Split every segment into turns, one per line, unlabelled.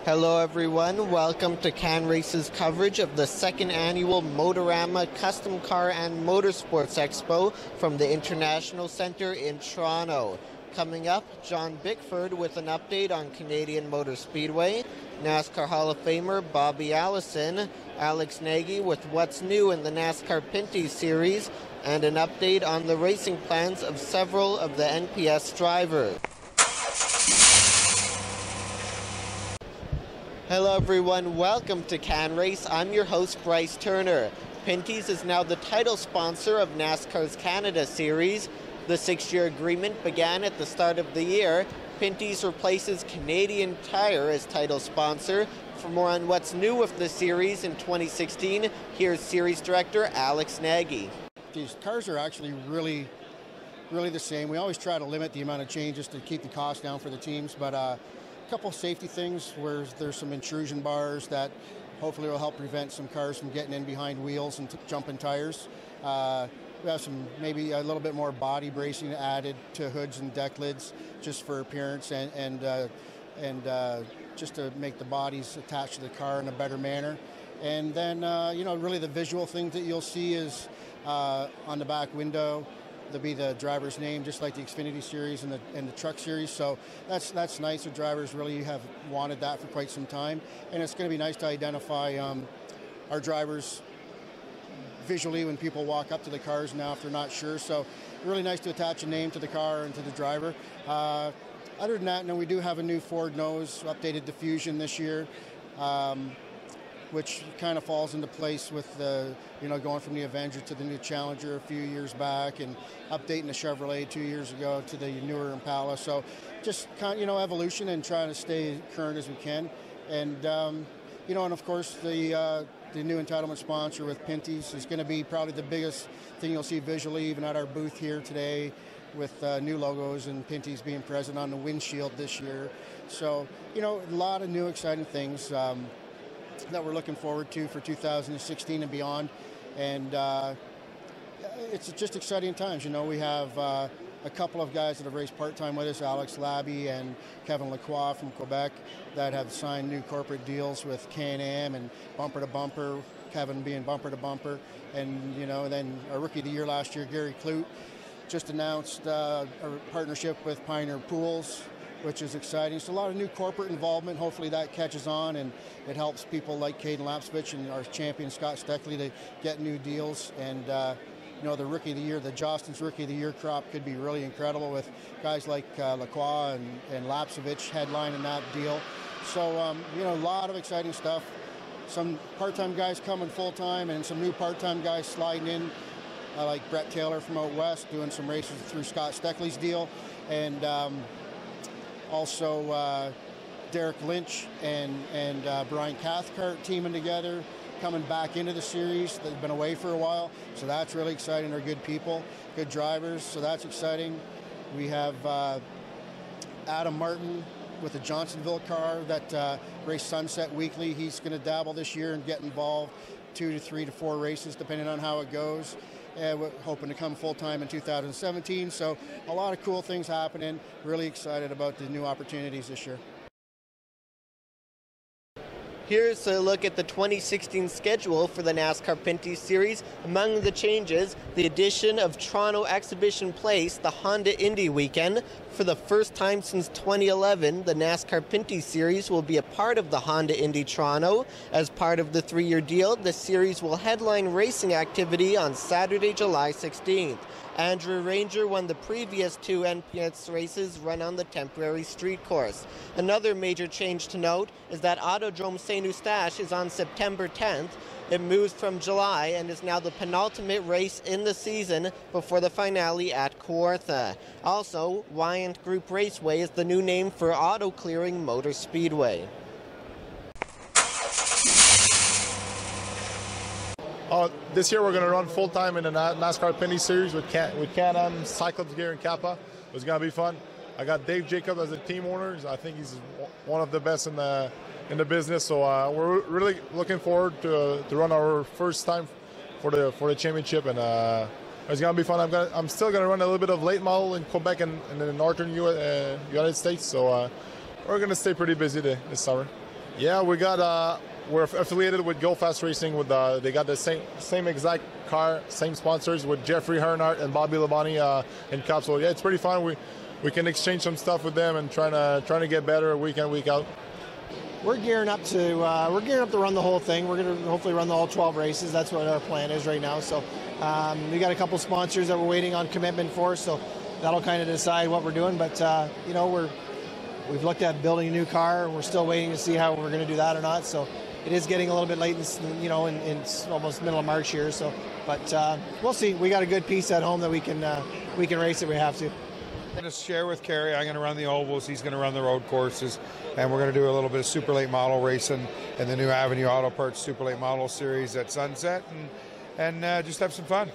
Hello everyone, welcome to CANrace's coverage of the second annual Motorama Custom Car and Motorsports Expo from the International Centre in Toronto. Coming up, John Bickford with an update on Canadian Motor Speedway, NASCAR Hall of Famer Bobby Allison, Alex Nagy with what's new in the NASCAR Pinty Series, and an update on the racing plans of several of the NPS drivers. Hello everyone, welcome to CANrace. I'm your host Bryce Turner. Pinty's is now the title sponsor of NASCAR's Canada Series. The 6-year agreement began at the start of the year. Pinty's replaces Canadian Tire as title sponsor. For more on what's new with the series in 2016, here's series director Alex Nagy.
These cars are actually really the same. We always try to limit the amount of changes to keep the cost down for the teams, but couple safety things where there's some intrusion bars that hopefully will help prevent some cars from getting in behind wheels and jumping tires. We have some maybe a little bit more body bracing added to hoods and deck lids just for appearance and just to make the bodies attached to the car in a better manner. And then really the visual things that you'll see is on the back window. There'll be the driver's name, just like the Xfinity Series and the Truck Series. So that's nice. The drivers really have wanted that for quite some time, and it's going to be nice to identify our drivers visually when people walk up to the cars now if they're not sure. So really nice to attach a name to the car and to the driver. Other than that, we do have a new Ford nose, updated diffusion this year. Which kind of falls into place with the, going from the Avenger to the new Challenger a few years back and updating the Chevrolet 2 years ago to the newer Impala. So just kind of, evolution and trying to stay current as we can. And, and of course the new entitlement sponsor with Pinty's is going to be probably the biggest thing you'll see visually, even at our booth here today with new logos and Pinty's being present on the windshield this year. So, a lot of new exciting things. That we're looking forward to for 2016 and beyond, and it's just exciting times. We have a couple of guys that have raced part-time with us, Alex Nagy and Kevin Lacroix from Quebec, that have signed new corporate deals with Can-Am and bumper to bumper, Kevin being bumper to bumper, and then our rookie of the year last year, Gary Clute, just announced a partnership with Pioneer Pools, which is exciting. So a lot of new corporate involvement. Hopefully that catches on and it helps people like Caden Lapsvich and our champion Scott Steckley to get new deals. And the rookie of the year, the Jostens rookie of the year crop could be really incredible with guys like Lacroix and Lapsvich headlining that deal. So a lot of exciting stuff. Some part-time guys coming full-time and some new part-time guys sliding in, like Brett Taylor from out west doing some races through Scott Steckley's deal. And also Derek Lynch and Brian Cathcart teaming together, coming back into the series. They've been away for a while, so that's really exciting. They're good people, good drivers, so that's exciting. We have Adam Martin with the Johnsonville car that raced Sunset Weekly. He's going to dabble this year and get involved 2 to 3 to 4 races, depending on how it goes. We're hoping to come full-time in 2017. So a lot of cool things happening. Really excited about the new opportunities this year.
Here's a look at the 2016 schedule for the NASCAR Pinty Series. Among the changes, the addition of Toronto Exhibition Place, the Honda Indy weekend. For the first time since 2011, the NASCAR Pinty Series will be a part of the Honda Indy Toronto. As part of the 3-year deal, the series will headline racing activity on Saturday, July 16th. Andrew Ranger won the previous 2 NPS races run on the temporary street course. Another major change to note is that Autodrome Saint-Eustache is on September 10th. It moves from July and is now the penultimate race in the season before the finale at Kawartha. Also, Wyant Group Raceway is the new name for Auto Clearing Motor Speedway.
This year we're going to run full-time in the NASCAR Pinty Series with Can-Am Cyclops gear and Kappa. It's going to be fun. I got Dave Jacob as the team owner. I think he's one of the best in the business. So we're really looking forward to run our first time for the championship, and it's going to be fun. I'm still going to run a little bit of late model in Quebec and in the northern United States. So we're going to stay pretty busy this summer. Yeah, we're affiliated with Go Fast Racing. They got the same exact car, same sponsors with Jeffrey Earnhardt and Bobby Labonte in Kapp. So yeah, it's pretty fun. We can exchange some stuff with them and trying to get better week in, week out.
We're gearing up to run the whole thing. We're going to hopefully run the whole 12 races. That's what our plan is right now. So we got a couple sponsors that we're waiting on commitment for. So that'll kind of decide what we're doing. But you know, we've looked at building a new car, and we're still waiting to see how we're going to do that or not. So it is getting a little bit late, in almost middle of March here. So, but we'll see. We got a good piece at home that we can race if we have to.
I'm going to share with Kerry. I'm going to run the ovals. He's going to run the road courses, and we're going to do a little bit of super late model racing in the new Avenue Auto Parts Super Late Model Series at Sunset, and just have some fun.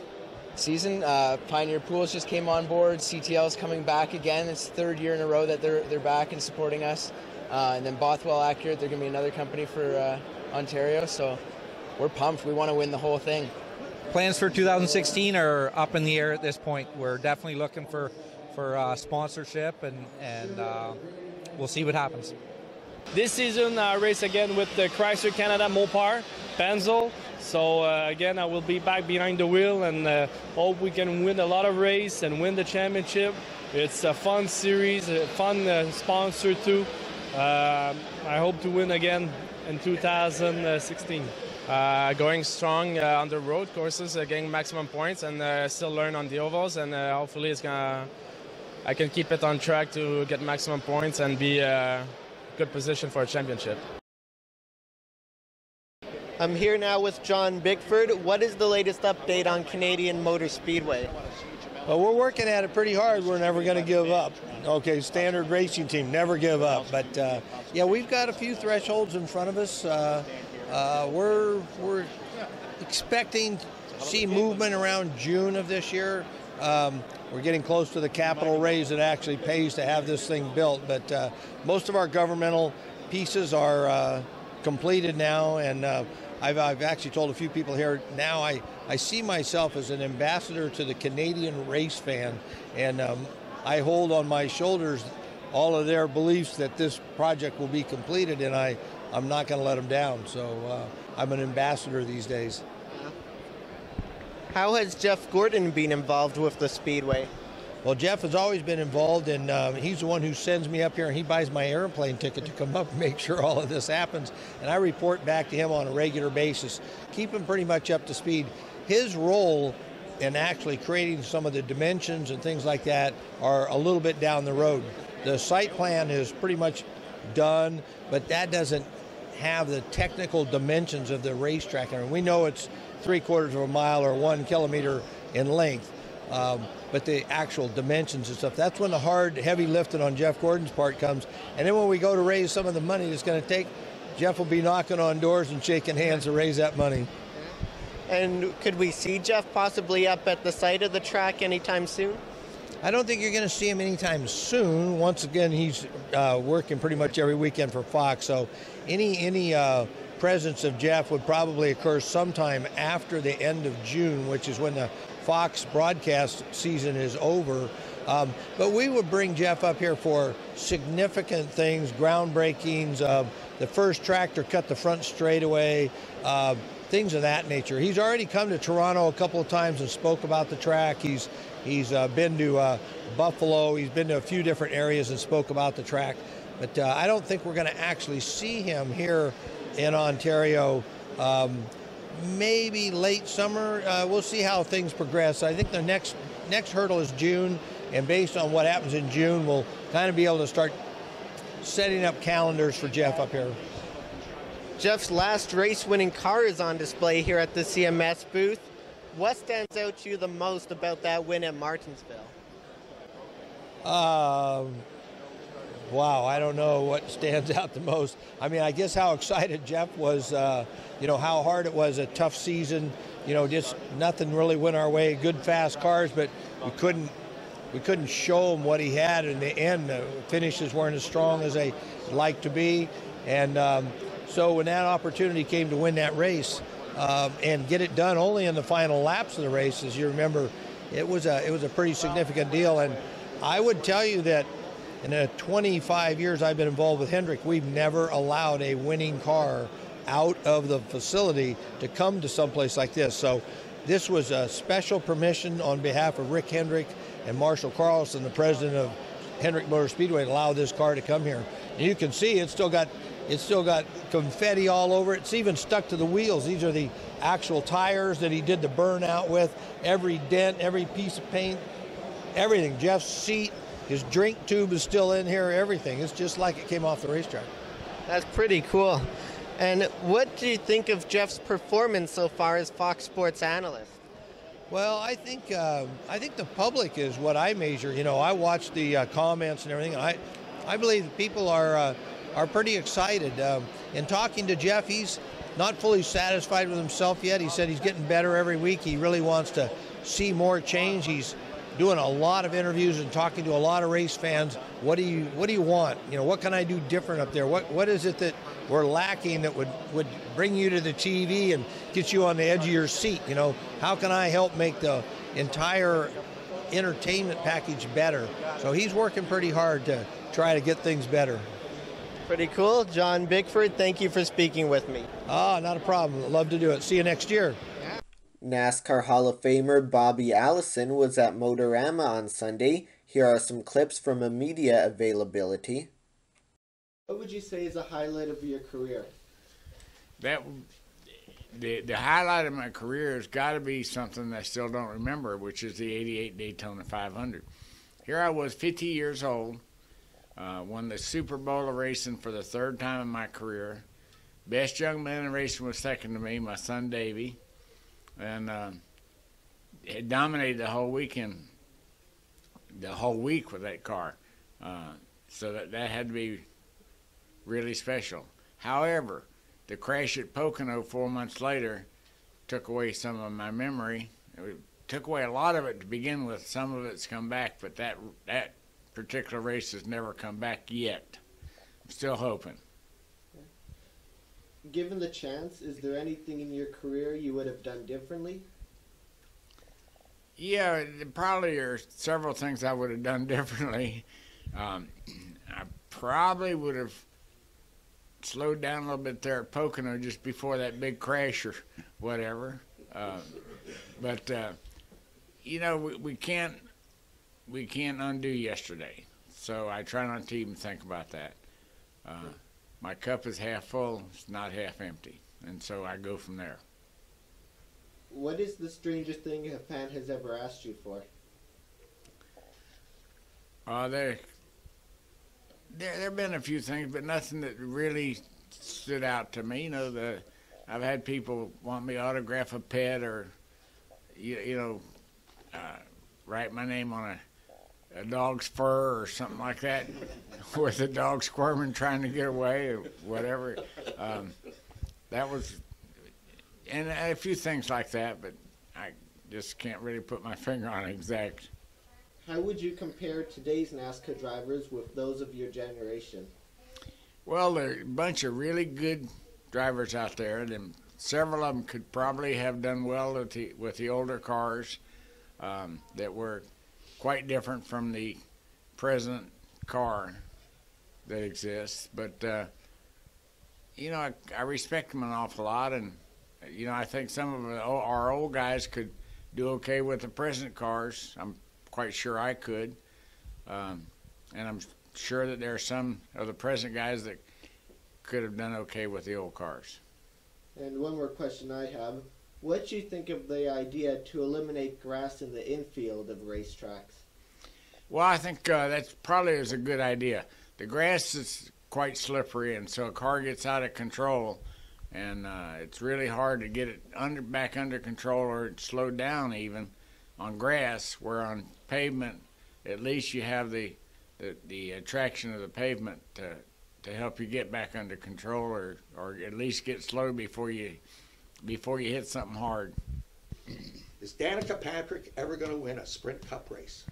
Season Pioneer Pools just came on board. CTL is coming back again. It's the third year in a row that they're back and supporting us. And then Bothwell Accurate, they're going to be another company for Ontario. So we're pumped. We want to win the whole thing.
Plans for 2016 are up in the air at this point. We're definitely looking for sponsorship, and we'll see what happens.
This season, I race again with the Chrysler Canada Mopar, Benzel. So again, I will be back behind the wheel, and hope we can win a lot of race and win the championship. It's a fun series, a fun sponsor too. I hope to win again in 2016.
Going strong on the road courses, getting maximum points, and still learn on the ovals, and hopefully I can keep it on track to get maximum points and be a good position for a championship.
I'm here now with John Bickford. What is the latest update on Canadian Motor Speedway?
Well, we're working at it pretty hard. We're never going to give up. Okay, standard racing team, never give up. But yeah, we've got a few thresholds in front of us. We're expecting to see movement around June of this year. We're getting close to the capital raise that actually pays to have this thing built. But most of our governmental pieces are completed now, and I've actually told a few people here now I see myself as an ambassador to the Canadian race fan, and I hold on my shoulders all of their beliefs that this project will be completed, and I'm not going to let them down. So I'm an ambassador these days.
How has Jeff Gordon been involved with the Speedway?
Well, Jeff has always been involved, and he's the one who sends me up here, and he buys my airplane ticket to come up and make sure all of this happens. And I report back to him on a regular basis, keep him pretty much up to speed. His role in actually creating some of the dimensions and things like that are a little bit down the road. The site plan is pretty much done, but that doesn't have the technical dimensions of the racetrack. I mean, we know it's 3/4 of a mile or 1 kilometer in length. But the actual dimensions and stuff, that's when the hard, heavy lifting on Jeff Gordon's part comes. And then when we go to raise some of the money that's going to take, Jeff will be knocking on doors and shaking hands to raise that money.
And could we see Jeff possibly up at the site of the track anytime soon?
I don't think you're going to see him anytime soon. Once again, he's working pretty much every weekend for Fox. So any presence of Jeff would probably occur sometime after the end of June, which is when the Fox broadcast season is over. But we would bring Jeff up here for significant things, groundbreakings, the first tractor cut the front straightaway, things of that nature. He's already come to Toronto a couple of times and spoke about the track. He's been to Buffalo. He's been to a few different areas and spoke about the track. But I don't think we're going to actually see him here in Ontario. Maybe late summer. We'll see how things progress. I think the next hurdle is June, and based on what happens in June, we'll kind of be able to start setting up calendars for Jeff up here.
Jeff's last race-winning car is on display here at the CMS booth. What stands out to you the most about that win at Martinsville?
Wow, I don't know what stands out the most. I mean, I guess how excited Jeff was, how hard it was, a tough season, just nothing really went our way, good fast cars, but we couldn't show him what he had in the end. The finishes weren't as strong as they like to be. And so when that opportunity came to win that race and get it done only in the final laps of the race, as you remember, it was a pretty significant deal. And I would tell you that in the 25 years I've been involved with Hendrick, we've never allowed a winning car out of the facility to come to someplace like this. So this was a special permission on behalf of Rick Hendrick and Marshall Carlson, the president of Hendrick Motor Speedway, to allow this car to come here. And you can see it's still got confetti all over it. It's even stuck to the wheels. These are the actual tires that he did the burnout with. Every dent, every piece of paint, everything. Jeff's seat, his drink tube is still in here, everything. It's just like it came off the racetrack.
That's pretty cool. And what do you think of Jeff's performance so far as Fox Sports analyst?
Well, I think the public is what I measure. You know, I watch the comments and everything. I believe that people are pretty excited. In talking to Jeff, he's not fully satisfied with himself yet. He said he's getting better every week. He really wants to see more change. He's doing a lot of interviews and talking to a lot of race fans. What do you want? You know, what can I do different up there? What is it that we're lacking that would bring you to the TV and get you on the edge of your seat? You know, how can I help make the entire entertainment package better? So he's working pretty hard to try to get things better.
Pretty cool. John Bickford, thank you for speaking with me.
Not a problem. I'd love to do it. See you next year.
NASCAR Hall of Famer Bobby Allison was at Motorama on Sunday. Here are some clips from a media availability. What would you say is a highlight of your career?
The highlight of my career has got to be something I still don't remember, which is the '88 Daytona 500. Here I was, 50 years old, won the Super Bowl of racing for the third time in my career. Best young man in racing was second to me, my son Davey, and it dominated the whole weekend, the whole week with that car. So that had to be really special. However, the crash at Pocono 4 months later took away some of my memory. It took away a lot of it to begin with. Some of it's come back, but that particular race has never come back yet. I'm still hoping.
Given the chance, is there anything in your career you would have done differently?
Yeah, there probably are several things I would have done differently. I probably would have slowed down a little bit there at Pocono just before that big crash or whatever. But you know, we can't undo yesterday. So I try not to even think about that. My cup is half full, it's not half empty. And so I go from there.
What is the strangest thing a fan has ever asked you for?
There have been a few things, but nothing that really stood out to me. You know, I've had people want me to autograph a pet or, write my name on a dog's fur or something like that, with the dog squirming trying to get away or whatever. That was, and a few things like that, but I just can't really put my finger on it exact.
How would you compare today's NASCAR drivers with those of your generation?
Well, there are a bunch of really good drivers out there, and several of them could probably have done well with the older cars that were quite different from the present car that exists. But, I respect them an awful lot, and, I think some of our old guys could do okay with the present cars. I'm quite sure I could. And I'm sure that there are some of the present guys that could have done okay with the old cars.
And one more question I have. What do you think of the idea to eliminate grass in the infield of racetracks?
Well, I think that probably is a good idea. The grass is quite slippery, and so a car gets out of control, and it's really hard to get it back under control or slowed down even on grass, where on pavement, at least you have the attraction of the pavement to help you get back under control, or at least get slow before you hit something hard.
Is Danica Patrick ever going to win a Sprint Cup race?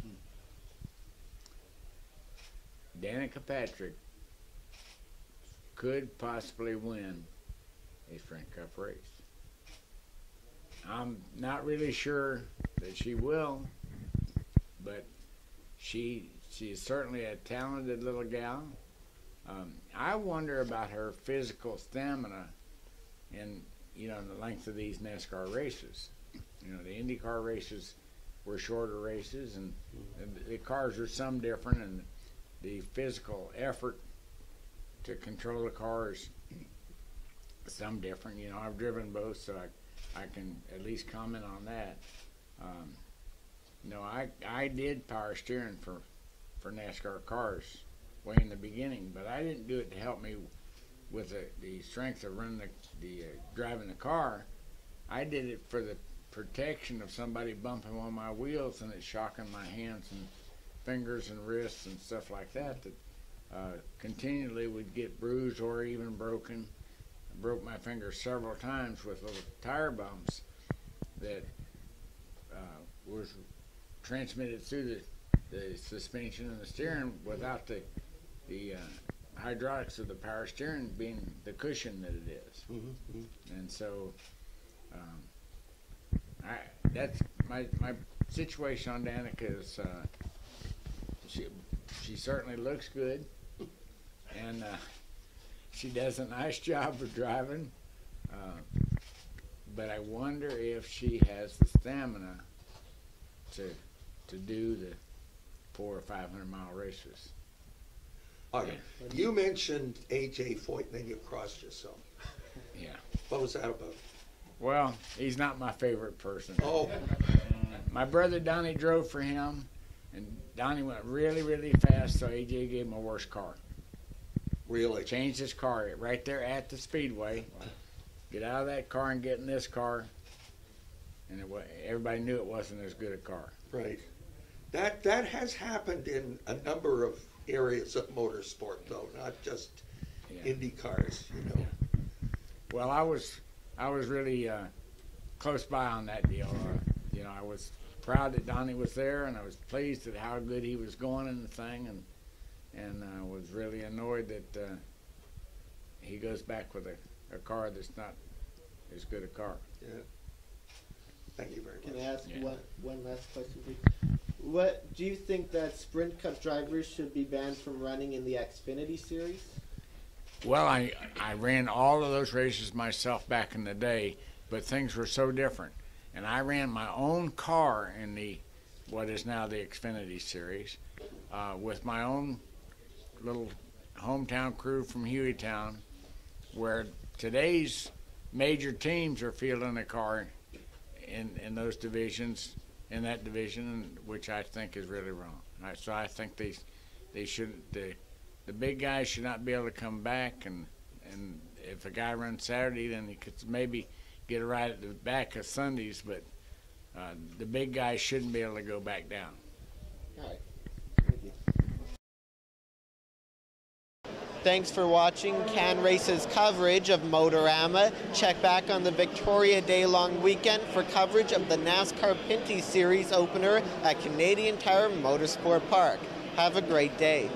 Danica Patrick could possibly win a Sprint Cup race. I'm not really sure that she will, but she she's certainly a talented little gal. I wonder about her physical stamina in the length of these NASCAR races. The IndyCar races were shorter races, and the cars are some different, and the physical effort to control the cars some different. I've driven both, so I can at least comment on that. I did power steering for NASCAR cars way in the beginning, but I didn't do it to help me with the strength of running driving the car. I did it for the protection of somebody bumping on my wheels and it shocking my hands and fingers and wrists and stuff like that continually would get bruised or even broken. I broke my finger several times with little tire bumps that was transmitted through the suspension and the steering without the hydraulics of the power steering being the cushion that it is. And so that's my situation on Danica is she certainly looks good, and she does a nice job of driving, but I wonder if she has the stamina to do the 400 or 500 mile races.
Okay. You mentioned AJ Foyt, and then you crossed yourself.
Yeah.
What was that about?
Well, he's not my favorite person.
Oh.
My brother Donnie drove for him, and Donnie went really, really fast, so AJ gave him a worse car.
Really?
Changed his car right there at the Speedway. Get out of that car and get in this car, and everybody knew it wasn't as good a car.
Right. That has happened in a number of areas of motorsport, though, not just Indy cars,
Well, I was really close by on that deal. I was proud that Donnie was there, and I was pleased at how good he was going in the thing, and I was really annoyed that he goes back with a car that's not as good a car.
Yeah. Thank you very much.
Can I ask one last question, please? What do you think that Sprint Cup drivers should be banned from running in the Xfinity Series?
Well, I ran all of those races myself back in the day, but things were so different. And I ran my own car in what is now the Xfinity Series with my own little hometown crew from Hueytown, where today's major teams are fielding a car in those divisions, in that division, which I think is really wrong. So I think they shouldn't. The big guys should not be able to come back, and if a guy runs Saturday, then he could maybe get a ride at the back of Sundays, but the big guys shouldn't be able to go back down.
All right. Thank you. Thanks for watching CANrace's coverage of Motorama. Check back on the Victoria Day long weekend for coverage of the NASCAR Pinty Series opener at Canadian Motor Motorsport Park. Have a great day.